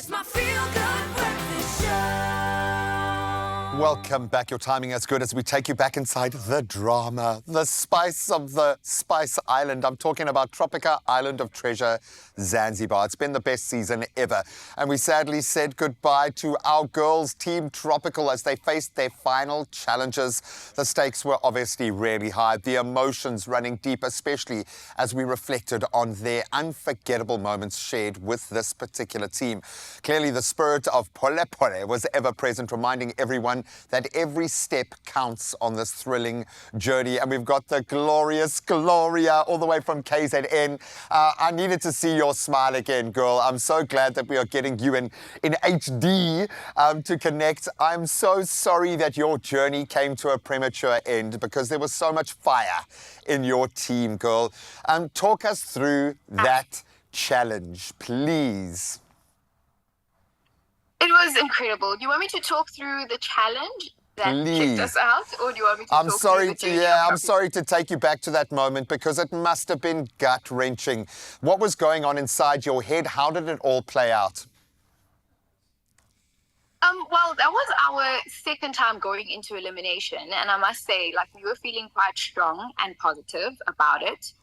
It's my feel-good breakfast show. Welcome back. Your timing is good as we take you back inside the drama, the spice of the Spice Island. I'm talking about Tropika Island of Treasure, Zanzibar. It's been the best season ever. And we sadly said goodbye to our girls, Team Tropical, as they faced their final challenges. The stakes were obviously really high, the emotions running deep, especially as we reflected on their unforgettable moments shared with this particular team. Clearly, the spirit of pole pole was ever present, reminding everyone that every step counts on this thrilling journey. And we've got the glorious Gloria all the way from KZN. I needed to see your smile again, girl. I'm so glad that we are getting you in HD to connect. I'm so sorry that your journey came to a premature end because there was so much fire in your team, girl. Talk us through that challenge, please. It was incredible. Do you want me to talk through the challenge that kicked us out, or do you want me to talk through the journey? I'm sorry to take you back to that moment because it must have been gut-wrenching. What was going on inside your head? How did it all play out? Well, that was our second time going into elimination, and I must say, like, we were feeling quite strong and positive about it.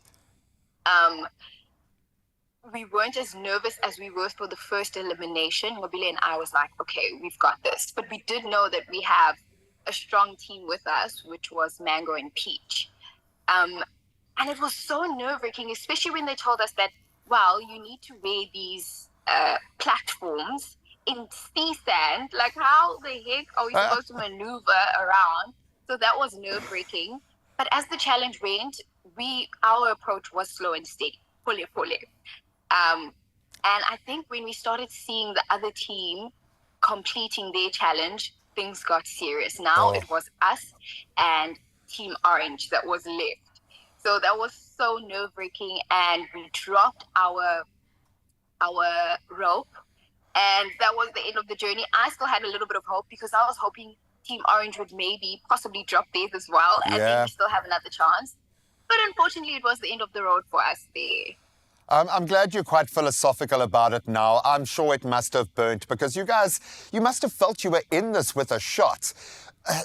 We weren't as nervous as we were for the first elimination. Mobile and I was like, okay, we've got this. But we did know that we have a strong team with us, which was Mango and Peach. And it was so nerve-wracking, especially when they told us that, well, you need to wear these platforms in sea sand. Like, how the heck are we supposed to maneuver around? So that was nerve-wracking. But as the challenge went, our approach was slow and steady. Pole pole. And I think when we started seeing the other team completing their challenge, things got serious. Now it was us and Team Orange that was left. So that was so nerve-wracking, and we dropped our rope, and that was the end of the journey. I still had a little bit of hope because I was hoping Team Orange would possibly drop theirs as well, and then we still have another chance. But unfortunately, it was the end of the road for us there. I'm glad you're quite philosophical about it now. I'm sure it must have burnt because you must have felt you were in this with a shot.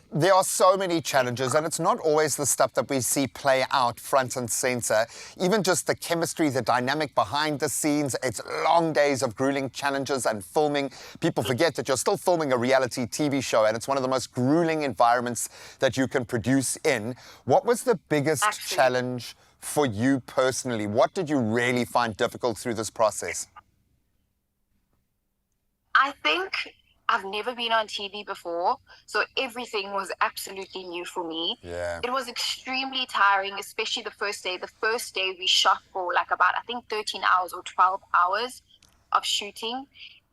There are so many challenges, and it's not always the stuff that we see play out front and center. Even just the chemistry, the dynamic behind the scenes, it's long days of grueling challenges and filming. People forget that you're still filming a reality TV show, and it's one of the most grueling environments that you can produce in. What was the biggest challenge for you personally? What did you really find difficult through this process? I think I've never been on TV before, so everything was absolutely new for me. Yeah. It was extremely tiring, especially the first day. The first day we shot for like about, I think, 13 hours or 12 hours of shooting.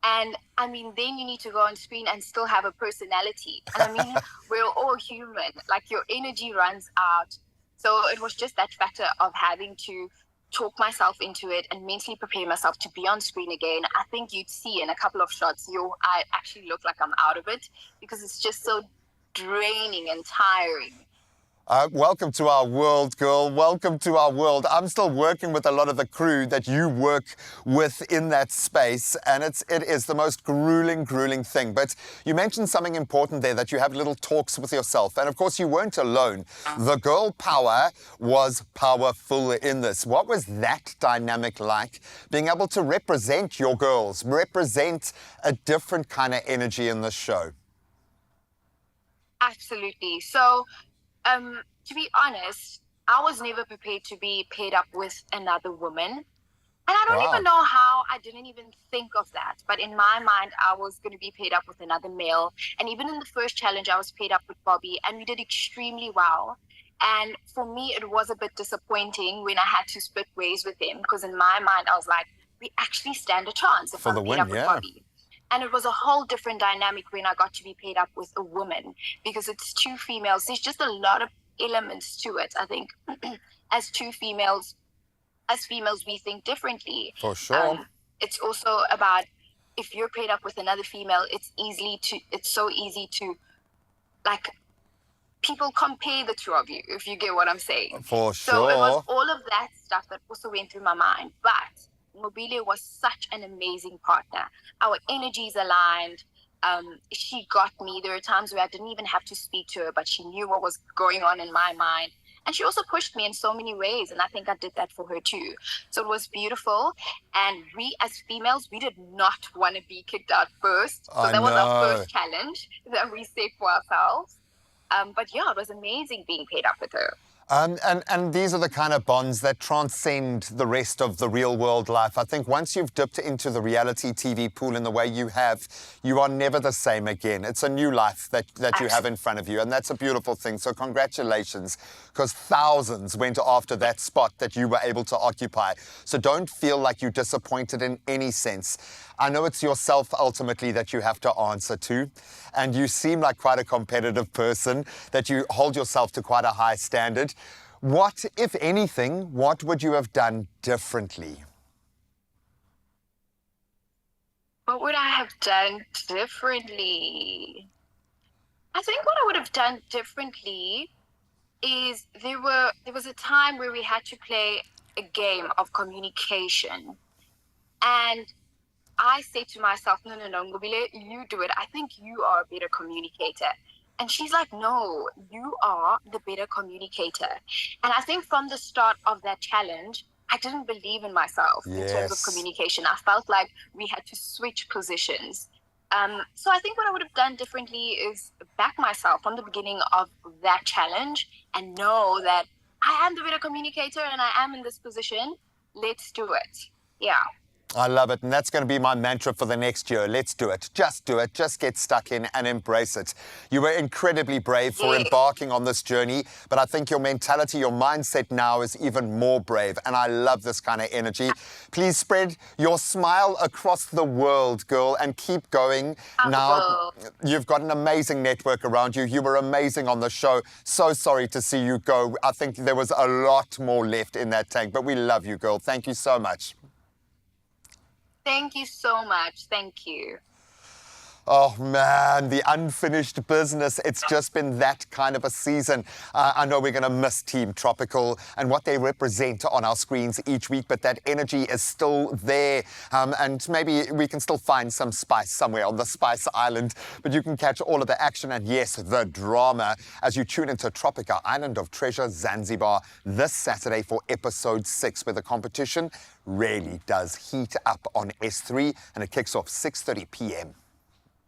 And I mean, then you need to go on screen and still have a personality. And I mean, we're all human. Like, your energy runs out. So it was just that factor of having to talk myself into it and mentally prepare myself to be on screen again. I think you'd see in a couple of shots, I actually look like I'm out of it because it's just so draining and tiring. Welcome to our world, girl. Welcome to our world. I'm still working with a lot of the crew that you work with in that space, and it is the most grueling thing. But you mentioned something important there, that you have little talks with yourself. And of course, you weren't alone. The girl power was powerful in this. What was that dynamic like, being able to represent your girls, represent a different kind of energy in this show? Absolutely. So, to be honest, I was never prepared to be paired up with another woman. And I don't even know how I didn't even think of that. But in my mind, I was going to be paired up with another male. And even in the first challenge, I was paired up with Bobby, and we did extremely well. And for me, it was a bit disappointing when I had to split ways with him, because in my mind, I was like, we actually stand a chance if I'm paired up with Bobby. And it was a whole different dynamic when I got to be paired up with a woman, because it's two females. There's just a lot of elements to it. I think as females, we think differently. For sure. It's also about, if you're paired up with another female, it's so easy to, like, people compare the two of you, if you get what I'm saying. For sure. So it was all of that stuff that also went through my mind. But Mobile was such an amazing partner. Our energies aligned. She got me. There were times where I didn't even have to speak to her, but she knew what was going on in my mind. And she also pushed me in so many ways, and I think I did that for her too. So it was beautiful. And we as females, we did not want to be kicked out first. So that was our first challenge that we set for ourselves. But yeah, it was amazing being paired up with her. And these are the kind of bonds that transcend the rest of the real world life. I think once you've dipped into the reality TV pool in the way you have, you are never the same again. It's a new life that you have in front of you, and that's a beautiful thing. So congratulations, because thousands went after that spot that you were able to occupy. So don't feel like you're disappointed in any sense. I know it's yourself ultimately that you have to answer to, and you seem like quite a competitive person, that you hold yourself to quite a high standard. What, if anything, what would you have done differently? What would I have done differently? I think what I would have done differently is there was a time where we had to play a game of communication. And I said to myself, no, Ngobile, you do it. I think you are a better communicator. And she's like, no, you are the better communicator. And I think from the start of that challenge, I didn't believe in myself in terms of communication. I felt like we had to switch positions. So I think what I would have done differently is back myself from the beginning of that challenge and know that I am the better communicator and I am in this position. Let's do it. Yeah. I love it, and that's going to be my mantra for the next year. Let's do it. Just get stuck in and embrace it. You were incredibly brave for embarking on this journey, but I think your mentality, your mindset now is even more brave, and I love this kind of energy. Please spread your smile across the world, girl, and keep going. Now, you've got an amazing network around you. You were amazing on the show. So sorry to see you go. I think there was a lot more left in that tank, but we love you, girl. Thank you so much. Thank you so much. Thank you. Oh man, the unfinished business. It's just been that kind of a season. I know we're going to miss Team Tropical and what they represent on our screens each week, but that energy is still there. And maybe we can still find some spice somewhere on the Spice Island, but you can catch all of the action and, yes, the drama as you tune into Tropika Island of Treasure, Zanzibar, this Saturday for episode 6, where the competition really does heat up on S3, and it kicks off 6:30 p.m.